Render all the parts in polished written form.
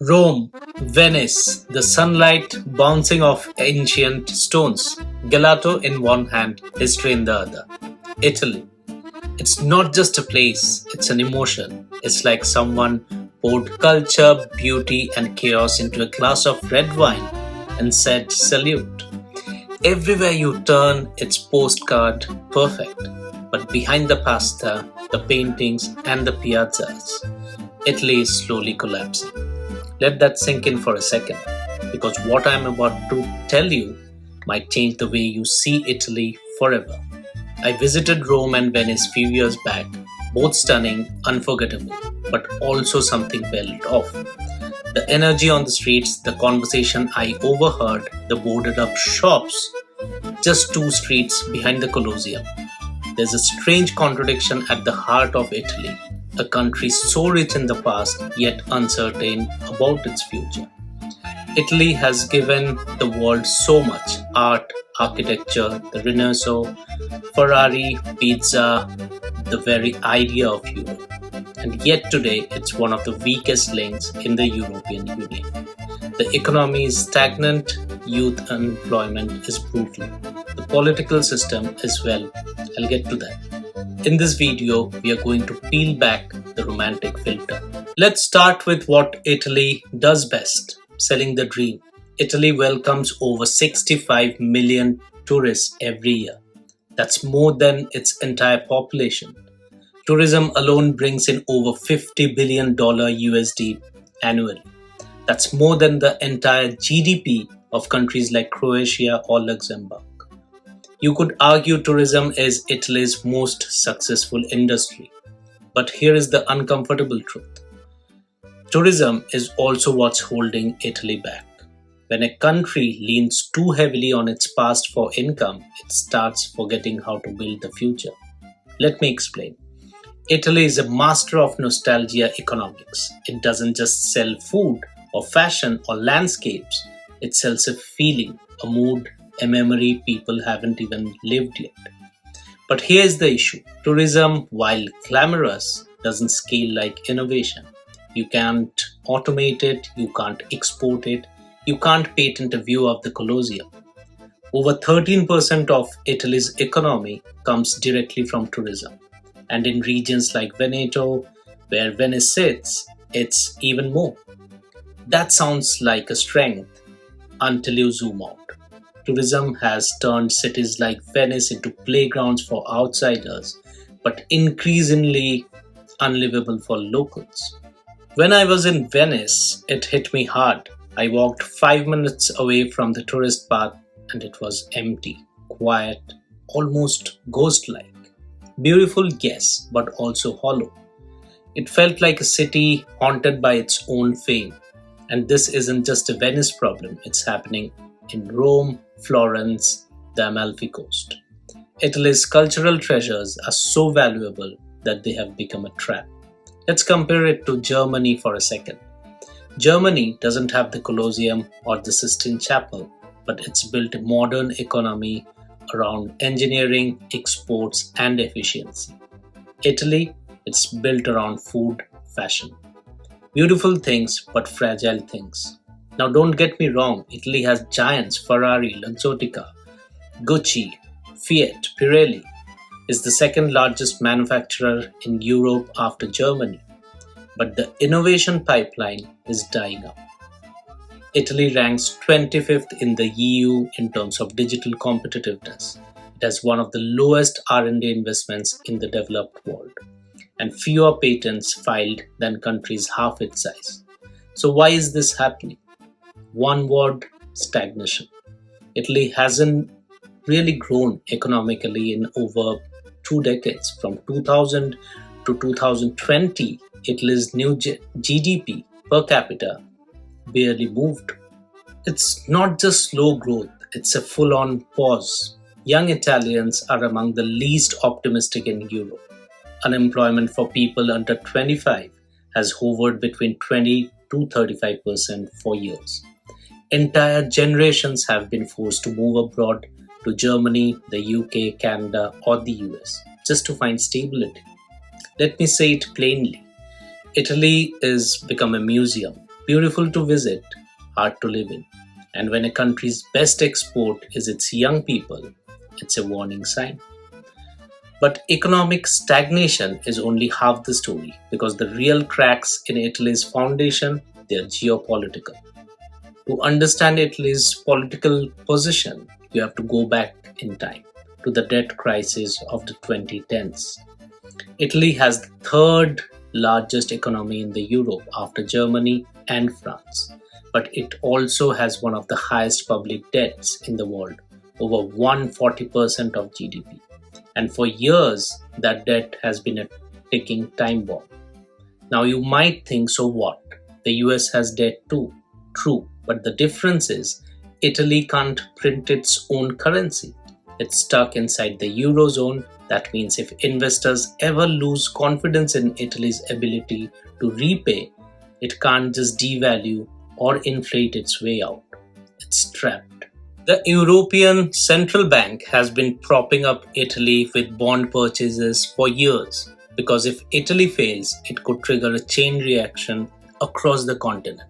Rome, Venice, the sunlight bouncing off ancient stones. Gelato in one hand, history in the other. Italy. It's not just a place, it's an emotion. It's like someone poured culture, beauty, and chaos into a glass of red wine and said, Salute. Everywhere you turn, it's postcard perfect. But behind the pasta, the paintings, and the piazzas, Italy is slowly collapsing. Let that sink in for a second, because what I'm about to tell you might change the way you see Italy forever. I visited Rome and Venice few years back, both stunning, unforgettable, but also something felt off. The energy on the streets, the conversation I overheard, the boarded up shops, just two streets behind the Colosseum. There's a strange contradiction at the heart of Italy, a country so rich in the past yet uncertain about its future. Italy has given the world so much art, architecture, the Renaissance, Ferrari, pizza, the very idea of Europe. And yet today it's one of the weakest links in the European Union. The economy is stagnant, youth unemployment is brutal. The political system is, well, I'll get to that. In this video, we are going to peel back the romantic filter. Let's start with what Italy does best, selling the dream. Italy welcomes over 65 million tourists every year. That's more than its entire population. Tourism alone brings in over $50 billion USD annually. That's more than the entire GDP of countries like Croatia or Luxembourg. You could argue tourism is Italy's most successful industry. But here is the uncomfortable truth. Tourism is also what's holding Italy back. When a country leans too heavily on its past for income, it starts forgetting how to build the future. Let me explain. Italy is a master of nostalgia economics. It doesn't just sell food or fashion or landscapes. It sells a feeling, a mood, a memory people haven't even lived yet. But here's the issue. Tourism, while glamorous, doesn't scale like innovation. You can't automate it, you can't export it, you can't patent a view of the Colosseum. Over 13% of Italy's economy comes directly from tourism. And in regions like Veneto, where Venice sits, it's even more. That sounds like a strength until you zoom out. Tourism has turned cities like Venice into playgrounds for outsiders, but increasingly unlivable for locals. When I was in Venice, it hit me hard. I walked 5 minutes away from the tourist path and it was empty, quiet, almost ghost-like. Beautiful, yes, but also hollow. It felt like a city haunted by its own fame. And this isn't just a Venice problem, it's happening in Rome, Florence, the Amalfi Coast. Italy's cultural treasures are so valuable that they have become a trap. Let's compare it to Germany for a second. Germany doesn't have the Colosseum or the Sistine Chapel, but it's built a modern economy around engineering, exports, and efficiency. Italy, it's built around food, fashion. Beautiful things, but fragile things. Now don't get me wrong, Italy has giants, Ferrari, Luxottica, Gucci, Fiat, Pirelli is the second largest manufacturer in Europe after Germany. But the innovation pipeline is dying up. Italy ranks 25th in the EU in terms of digital competitiveness. It has one of the lowest R&D investments in the developed world and fewer patents filed than countries half its size. So why is this happening? One word, stagnation. Italy hasn't really grown economically in over 2 decades. From 2000 to 2020, Italy's new GDP per capita barely moved. It's not just slow growth, it's a full-on pause. Young Italians are among the least optimistic in Europe. Unemployment for people under 25 has hovered between 20 to 35% for years. Entire generations have been forced to move abroad to Germany, the UK, Canada, or the US just to find stability. Let me say it plainly. Italy has become a museum. Beautiful to visit, hard to live in. And when a country's best export is its young people, it's a warning sign. But economic stagnation is only half the story because the real cracks in Italy's foundation, they are geopolitical. To understand Italy's political position, you have to go back in time to the debt crisis of the 2010s. Italy has the third largest economy in the Europe after Germany and France, but it also has one of the highest public debts in the world, over 140% of GDP. And for years, that debt has been a ticking time bomb. Now you might think, so what? The US has debt too. True, but the difference is Italy can't print its own currency. It's stuck inside the Eurozone. That means if investors ever lose confidence in Italy's ability to repay, it can't just devalue or inflate its way out. It's trapped. The European Central Bank has been propping up Italy with bond purchases for years because if Italy fails, it could trigger a chain reaction across the continent.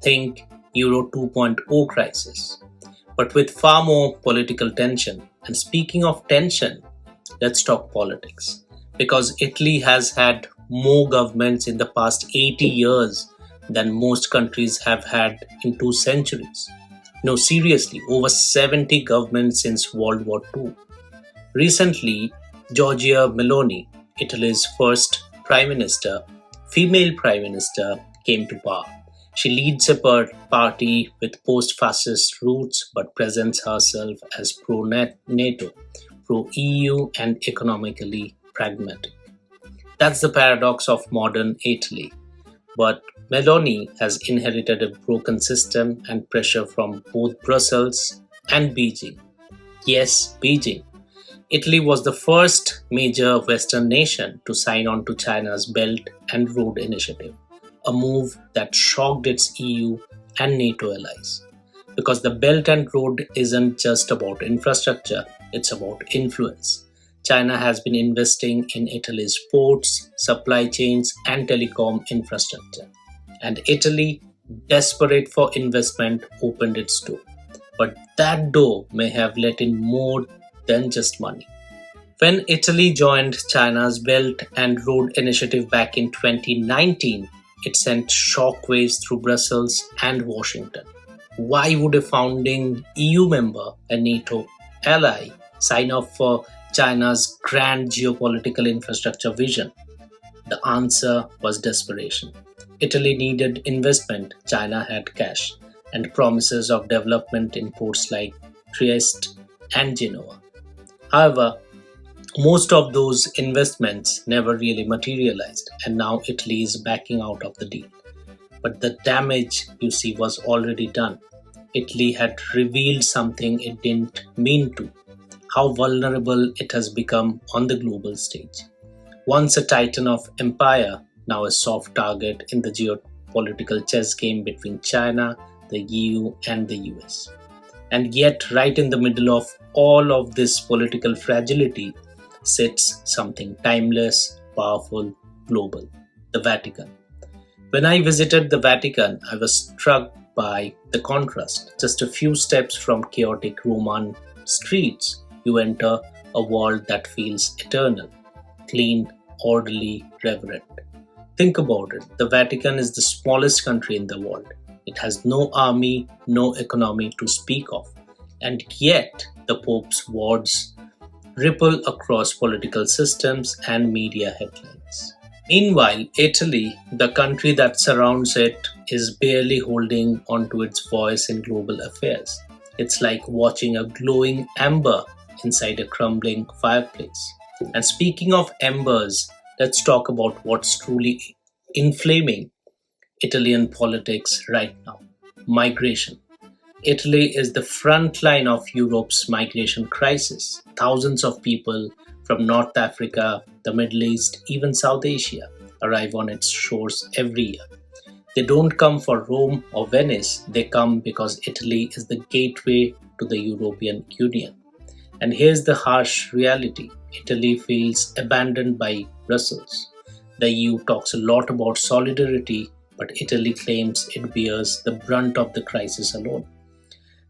Think Euro 2.0 crisis. But with far more political tension. And speaking of tension, let's talk politics. Because Italy has had more governments in the past 80 years than most countries have had in 2 centuries. No, seriously, over 70 governments since World War II. Recently, Giorgia Meloni, Italy's first prime minister, female prime minister, came to power. She leads a party with post-fascist roots but presents herself as pro-NATO, pro-EU and economically pragmatic. That's the paradox of modern Italy. But Meloni has inherited a broken system and pressure from both Brussels and Beijing. Yes, Beijing. Italy was the first major Western nation to sign on to China's Belt and Road Initiative, a move that shocked its EU and NATO allies. Because the Belt and Road isn't just about infrastructure, it's about influence. China has been investing in Italy's ports, supply chains, and telecom infrastructure. And Italy, desperate for investment, opened its door. But that door may have let in more than just money. When Italy joined China's Belt and Road Initiative back in 2019, it sent shockwaves through Brussels and Washington. Why would a founding EU member, a NATO ally, sign up for China's grand geopolitical infrastructure vision? The answer was desperation. Italy needed investment, China had cash, and promises of development in ports like Trieste and Genoa. However, most of those investments never really materialized, and now Italy is backing out of the deal. But the damage, you see, was already done. Italy had revealed something it didn't mean to, how vulnerable it has become on the global stage. Once a titan of empire, now a soft target in the geopolitical chess game between China, the EU, and the US. And yet, right in the middle of all of this political fragility sits something timeless, powerful, global: the Vatican. When I visited the Vatican, I was struck by the contrast. Just a few steps from chaotic Roman streets, you enter a world that feels eternal, clean, orderly, reverent. Think about it. The Vatican is the smallest country in the world. It has no army, no economy to speak of. And yet, the Pope's words ripple across political systems and media headlines. Meanwhile, Italy, the country that surrounds it, is barely holding onto its voice in global affairs. It's like watching a glowing ember inside a crumbling fireplace. And speaking of embers, let's talk about what's truly inflaming Italian politics right now: migration. Italy is the front line of Europe's migration crisis. Thousands of people from North Africa, the Middle East, even South Asia arrive on its shores every year. They don't come for Rome or Venice, they come because Italy is the gateway to the European Union. And here's the harsh reality: Italy feels abandoned by Brussels. The EU talks a lot about solidarity, but Italy claims it bears the brunt of the crisis alone.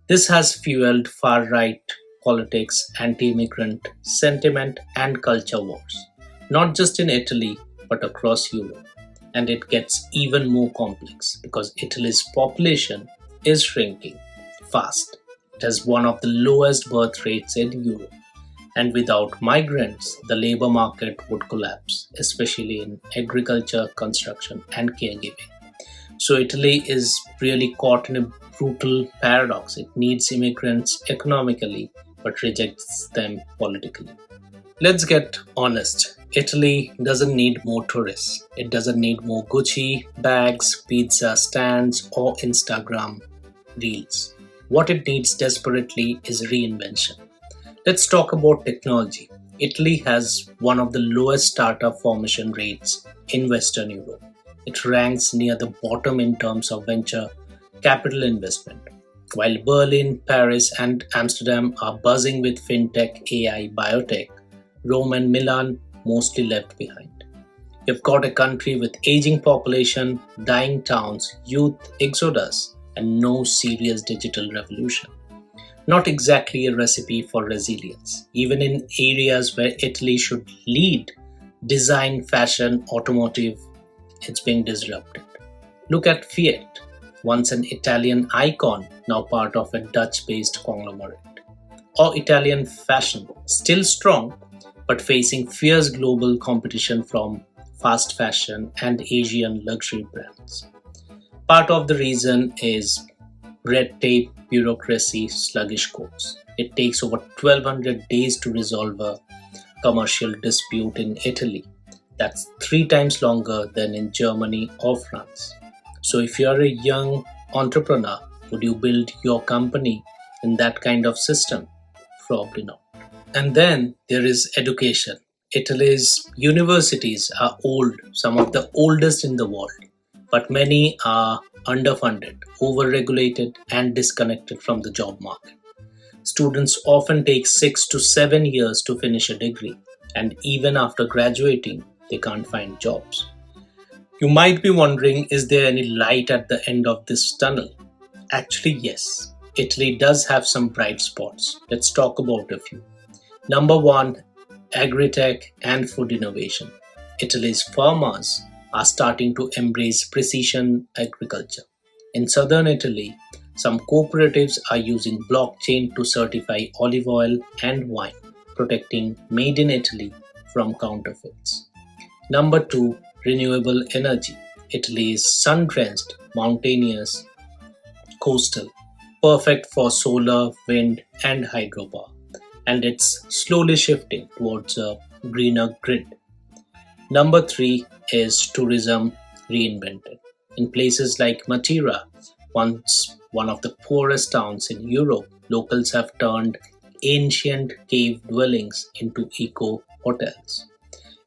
This has fueled far-right politics, anti-immigrant sentiment, and culture wars, not just in Italy but across Europe. And it gets even more complex because Italy's population is shrinking fast. It has one of the lowest birth rates in Europe, and without migrants, the labor market would collapse, especially in agriculture, construction, and caregiving. So Italy is really caught in a brutal paradox. It needs immigrants economically but rejects them politically. Let's get honest. Italy doesn't need more tourists. It doesn't need more Gucci bags, pizza stands, or Instagram reels. What it needs desperately is reinvention. Let's talk about technology. Italy has one of the lowest startup formation rates in Western Europe. It ranks near the bottom in terms of venture capital investment. While Berlin, Paris, and Amsterdam are buzzing with fintech, AI, biotech, Rome and Milan mostly left behind. You've got a country with aging population, dying towns, youth exodus, and no serious digital revolution. Not exactly a recipe for resilience, even in areas where Italy should lead design, fashion, automotive, it's being disrupted. Look at Fiat, once an Italian icon, now part of a Dutch based conglomerate. Or Italian fashion, still strong, but facing fierce global competition from fast fashion and Asian luxury brands. Part of the reason is red tape, bureaucracy, sluggish courts. It takes over 1200 days to resolve a commercial dispute in Italy. That's 3 times longer than in Germany or France. So, if you're a young entrepreneur, would you build your company in that kind of system? Probably not. And then there is education. Italy's universities are old, some of the oldest in the world, but many are underfunded, overregulated, and disconnected from the job market. Students often take 6 to 7 years to finish a degree, and even after graduating, they can't find jobs. You might be wondering, is there any light at the end of this tunnel? Actually, yes. Italy does have some bright spots. Let's talk about a few. Number one, agri-tech and food innovation. Italy's farmers are starting to embrace precision agriculture. In southern Italy, some cooperatives are using blockchain to certify olive oil and wine, protecting made in Italy from counterfeits. Number two, renewable energy. Italy is sun-drenched, mountainous, coastal, perfect for solar, wind, and hydropower, and it's slowly shifting towards a greener grid. Number three is tourism reinvented. In places like Matera, once one of the poorest towns in Europe, locals have turned ancient cave dwellings into eco hotels.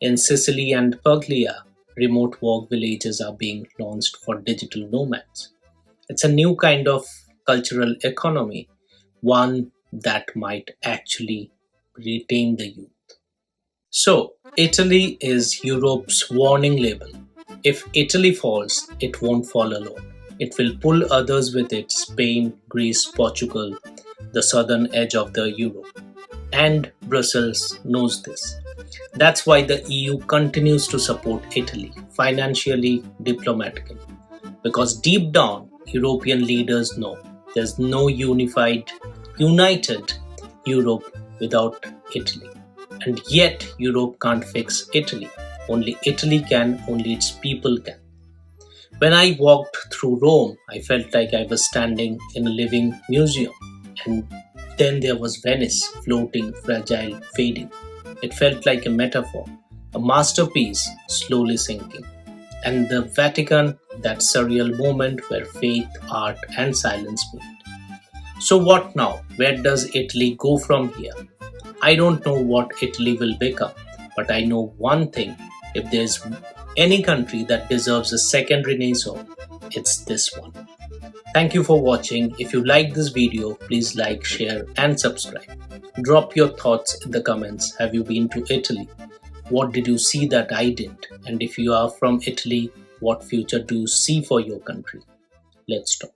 In Sicily and Puglia, remote work villages are being launched for digital nomads. It's a new kind of cultural economy, one that might actually retain the youth. So, Italy is Europe's warning label. If Italy falls, it won't fall alone. It will pull others with it: Spain, Greece, Portugal, the southern edge of the Europe. And Brussels knows this. That's why the EU continues to support Italy financially, diplomatically. Because deep down, European leaders know there's no united Europe without Italy. And yet, Europe can't fix Italy. Only Italy can, only its people can. When I walked through Rome, I felt like I was standing in a living museum. And then there was Venice, floating, fragile, fading. It felt like a metaphor, a masterpiece slowly sinking. And the Vatican, that surreal moment where faith, art, and silence meet. So, what now? Where does Italy go from here? I don't know what Italy will become, but I know one thing: if there's any country that deserves a second renaissance, it's this one. Thank you for watching. If you like this video, please like, share, and subscribe. Drop your thoughts in the comments. Have you been to Italy? What did you see that I didn't? And if you are from Italy, What future do you see for your country? Let's talk.